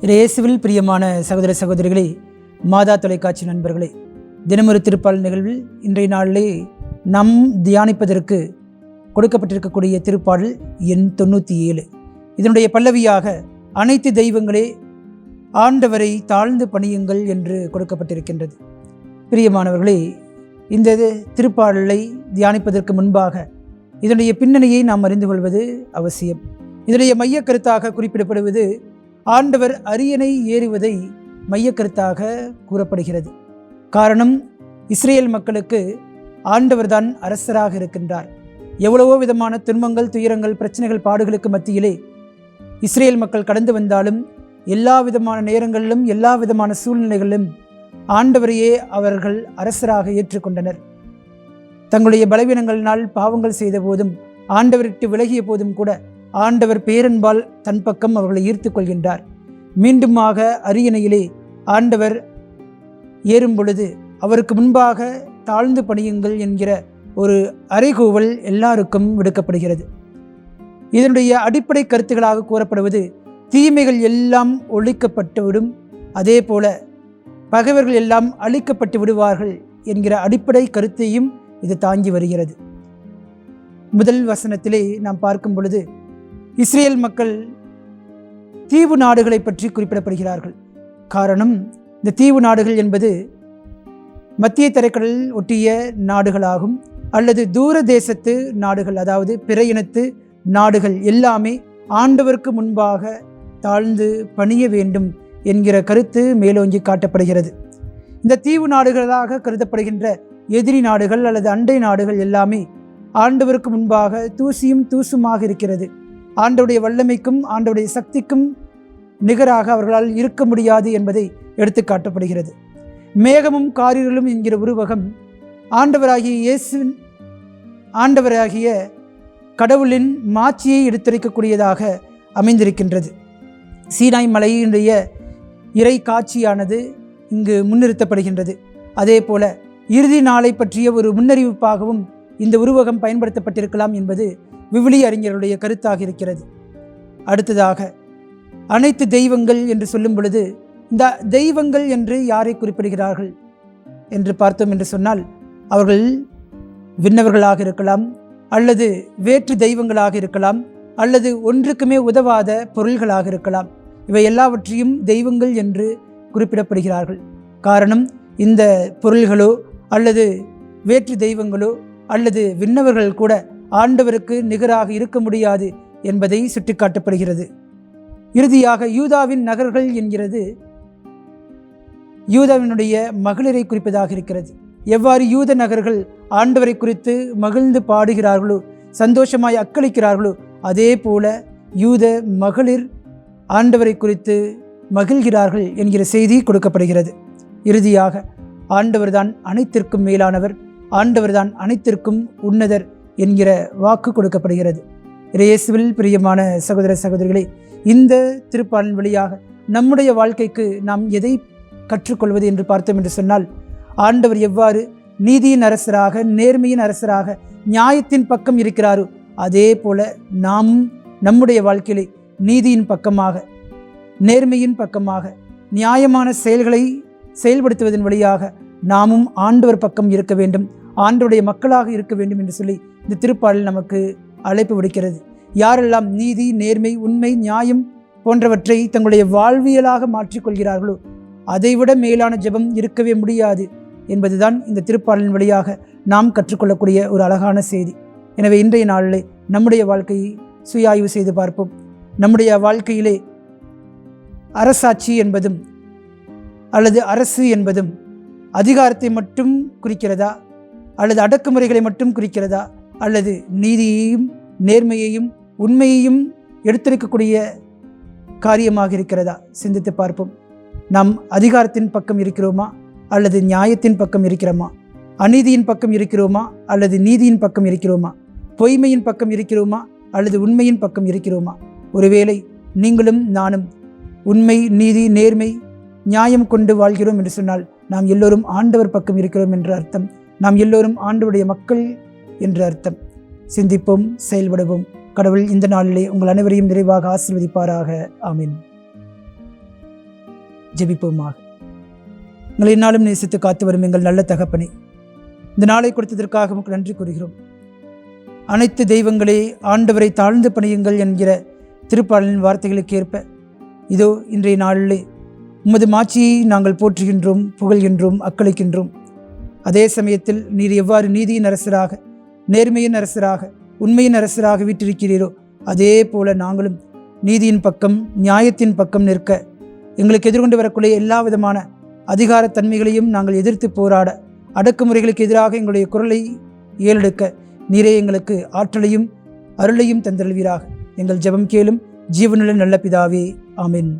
இயேசுவில் பிரியமான சகோதர சகோதரிகளே, மாதா தொலைக்காட்சி நண்பர்களே, தினமொரு திருப்பாடல் நிகழ்வில் இன்றைய நாளிலே நாம் தியானிப்பதற்கு கொடுக்கப்பட்டிருக்கக்கூடிய திருப்பாடல் எண் 97. இதனுடைய பல்லவியாக அனைத்து தெய்வங்களே ஆண்டவரை தாழ்ந்து பணியுங்கள் என்று கொடுக்கப்பட்டிருக்கின்றது. பிரியமானவர்களே, இந்த திருப்பாடலை தியானிப்பதற்கு முன்பாக இதனுடைய பின்னணியை நாம் அறிந்து கொள்வது அவசியம். இதனுடைய மைய கருத்தாக குறிப்பிடப்படுவது ஆண்டவர் அரியணை ஏறுவதை மையக்கருத்தாக கூறப்படுகிறது. காரணம், இஸ்ரேல் மக்களுக்கு ஆண்டவர்தான் அரசராக இருக்கின்றார். எவ்வளவோ விதமான துன்பங்கள், துயரங்கள், பிரச்சனைகள், பாடுகளுக்கு மத்தியிலே இஸ்ரேல் மக்கள் கடந்து வந்தாலும் எல்லா விதமான நேரங்களிலும் எல்லா விதமான சூழ்நிலைகளிலும் ஆண்டவரையே அவர்கள் அரசராக ஏற்றுக்கொண்டனர். தங்களுடைய பலவீனங்களினால் பாவங்கள் செய்த போதும், ஆண்டவரிட்டு விலகிய போதும் கூட ஆண்டவர் பேரன்பால் தன் பக்கம் அவர்களை ஈர்த்து கொள்கின்றார். மீண்டுமாக அரியணையிலே ஆண்டவர் ஏறும் பொழுது அவருக்கு முன்பாக தாழ்ந்து பணியுங்கள் என்கிற ஒரு அறைகூவல் எல்லாருக்கும் விடுக்கப்படுகிறது. இதனுடைய அடிப்படை கருத்துக்களாக கூறப்படுவது தீமைகள் எல்லாம் ஒழிக்கப்பட்டுவிடும், அதே போல பகைவர்கள் எல்லாம் அழிக்கப்பட்டு விடுவார்கள் என்கிற அடிப்படை கருத்தையும் இது தாங்கி வருகிறது. முதல் வசனத்திலே நாம் பார்க்கும் பொழுது இஸ்ரேல் மக்கள் தீவு நாடுகளை பற்றி குறிப்பிடப்படுகிறார்கள். காரணம், இந்த தீவு நாடுகள் என்பது மத்திய தரைக்கடல் ஒட்டிய நாடுகளாகும், அல்லது தூர தேசத்து நாடுகள், அதாவது பிற இனத்து நாடுகள் எல்லாமே ஆண்டவருக்கு முன்பாக தாழ்ந்து பணிய வேண்டும் என்கிற கருத்து மேலோங்கி காட்டப்படுகிறது. இந்த தீவு நாடுகளாக கருதப்படுகின்ற எதிரி நாடுகள் அல்லது அண்டை நாடுகள் எல்லாமே ஆண்டவருக்கு முன்பாக தூசியும் தூசுமாக இருக்கிறது. ஆண்டவருடைய வல்லமைக்கும் ஆண்டவருடைய சக்திக்கும் நிகராக அவர்களால் இருக்க முடியாது என்பதை எடுத்து காட்டப்படுகிறது. மேகமும் காரிருளும் என்கிற உருவகம் ஆண்டவராகிய கடவுளின் மாட்சியை எடுத்துரைக்கக்கூடியதாக அமைந்திருக்கின்றது. சீனாய் மலையினுடைய இறை காட்சியானது இங்கு முன்னிறுத்தப்படுகின்றது. அதே போல இறுதி நாளை பற்றிய ஒரு முன்னறிவிப்பாகவும் இந்த உருவகம் பயன்படுத்தப்பட்டிருக்கலாம் என்பது விவிலிய அறிஞருடைய கருத்தாக இருக்கிறது. அடுத்ததாக அனைத்து தெய்வங்கள் என்று சொல்லும் பொழுது இந்த தெய்வங்கள் என்று யாரை குறிப்பிடுகிறார்கள் என்று பார்த்தோம் என்று சொன்னால், அவர்கள் விண்ணவர்களாக இருக்கலாம், அல்லது வேற்று தெய்வங்களாக இருக்கலாம், அல்லது ஒன்றுக்குமே உதவாத பொருள்களாக இருக்கலாம். இவை எல்லாவற்றையும் தெய்வங்கள் என்று குறிப்பிடப்படுகிறார்கள். காரணம், இந்த பொருள்களோ அல்லது வேற்று தெய்வங்களோ அல்லது விண்ணவர்கள் கூட ஆண்டவருக்கு நிகராக இருக்க முடியாது என்பதை சுட்டிக்காட்டப்படுகிறது. இறுதியாக யூதாவின் நகர்கள் என்கிறது யூதாவினுடைய மகளிரை குறிப்பதாக இருக்கிறது. எவ்வாறு யூத நகர்கள் ஆண்டவரை குறித்து மகிழ்ந்து பாடுகிறார்களோ, சந்தோஷமாய் அக்களிக்கிறார்களோ, அதே போல யூத மகளிர் ஆண்டவரை குறித்து மகிழ்கிறார்கள் என்கிற செய்தி கொடுக்கப்படுகிறது. இறுதியாக ஆண்டவர்தான் அனைத்திற்கும் மேலானவர், ஆண்டவர்தான் அனைத்திற்கும் உன்னதர் என்கிற வாக்கு கொடுக்கப்படுகிறது. இயேசுவில் பிரியமான சகோதர சகோதரிகளே, இந்த திருப்பாடலின் வழியாக நம்முடைய வாழ்க்கைக்கு நாம் எதை கற்றுக்கொள்வது என்று பார்த்தோம் என்று சொன்னால், ஆண்டவர் எவ்வாறு நீதியின் அரசராக, நேர்மையின் அரசராக, நியாயத்தின் பக்கம் இருக்கிறாரோ, அதே போல நாமும் நம்முடைய வாழ்க்கையிலே நீதியின் பக்கமாக, நேர்மையின் பக்கமாக, நியாயமான செயல்களை செயல்படுத்துவதன் வழியாக நாமும் ஆண்டவர் பக்கம் இருக்க வேண்டும், ஆண்டவருடைய மக்களாக இருக்க வேண்டும் என்று சொல்லி இந்த திருப்பாடல் நமக்கு அழைப்பு விடுக்கிறது. யாரெல்லாம் நீதி, நேர்மை, உண்மை, நியாயம் போன்றவற்றை தங்களுடைய வாழ்வியலாக மாற்றிக்கொள்கிறார்களோ, அதைவிட மேலான ஜெபம் இருக்கவே முடியாது என்பதுதான் இந்த திருப்பாடலின் வழியாக நாம் கற்றுக்கொள்ளக்கூடிய ஒரு அழகான செய்தி. எனவே இன்றைய நாளிலே நம்முடைய வாழ்க்கையை சுயாய்வு செய்து பார்ப்போம். நம்முடைய வாழ்க்கையிலே அரசாட்சி என்பதும் அல்லது அரசு என்பதும் அதிகாரத்தை மட்டும் குறிக்கிறதா, அல்லது அடக்குமுறைகளை மட்டும் குறிக்கிறதா, அல்லது நீதியையும் நேர்மையையும் உண்மையையும் எடுத்திருக்கக்கூடிய காரியமாக இருக்கிறதா? சிந்தித்து பார்ப்போம். நாம் அதிகாரத்தின் பக்கம் இருக்கிறோமா, அல்லது நியாயத்தின் பக்கம் இருக்கிறோமா? அநீதியின் பக்கம் இருக்கிறோமா, அல்லது நீதியின் பக்கம் இருக்கிறோமா? பொய்மையின் பக்கம் இருக்கிறோமா, அல்லது உண்மையின் பக்கம் இருக்கிறோமா? ஒருவேளை நீங்களும் நானும் உண்மை, நீதி, நேர்மை, நியாயம் கொண்டு வாழ்கிறோம் என்று சொன்னால் நாம் எல்லோரும் ஆண்டவர் பக்கம் இருக்கிறோம் என்ற அர்த்தம். நாம் எல்லோரும் ஆண்டவருடைய மக்கள் என்ற அர்த்தம். சிந்திப்போம், செயல்படுவோம். கடவுள் இந்த நாளிலே உங்கள் அனைவரையும் நிறைவாக ஆசீர்வதிப்பாராக. ஆமீன். ஜெபிப்போமாக. எங்களை நாளும் நேசித்து காத்து வரும் எங்கள் நல்ல தகப்பனே, இந்த நாளை கொடுத்ததற்காக உங்களுக்கு நன்றி கூறுகிறோம். அனைத்து தெய்வங்களே ஆண்டவரை தாழ்ந்து பணியுங்கள் என்கிற திருப்பாடலின் வார்த்தைகளுக்கு ஏற்ப இதோ இன்றைய நாளிலே உமது மாட்சியை நாங்கள் போற்றுகின்றோம், புகழ்கின்றோம், அக்களிக்கின்றோம். அதே சமயத்தில் நீர் எவ்வாறு நீதியின் அரசராக, நேர்மையின் அரசராக, உண்மையின் அரசராக வீற்றிருக்கிறீரோ அதே போல நாங்களும் நீதியின் பக்கம், நியாயத்தின் பக்கம் நிற்க, எங்களுக்கு எதிர்கொண்டு வரக்கூடிய எல்லா விதமான அதிகார தன்மைகளையும் நாங்கள் எதிர்த்து போராட, அடக்குமுறைகளுக்கு எதிராக எங்களுடைய குரலை ஏறெடுக்க நீரே எங்களுக்கு ஆற்றலையும் அருளையும் தந்தருள்வீராக. எங்கள் ஜெபம் கேளும் ஜீவனுள்ள நல்ல பிதாவே, ஆமென்.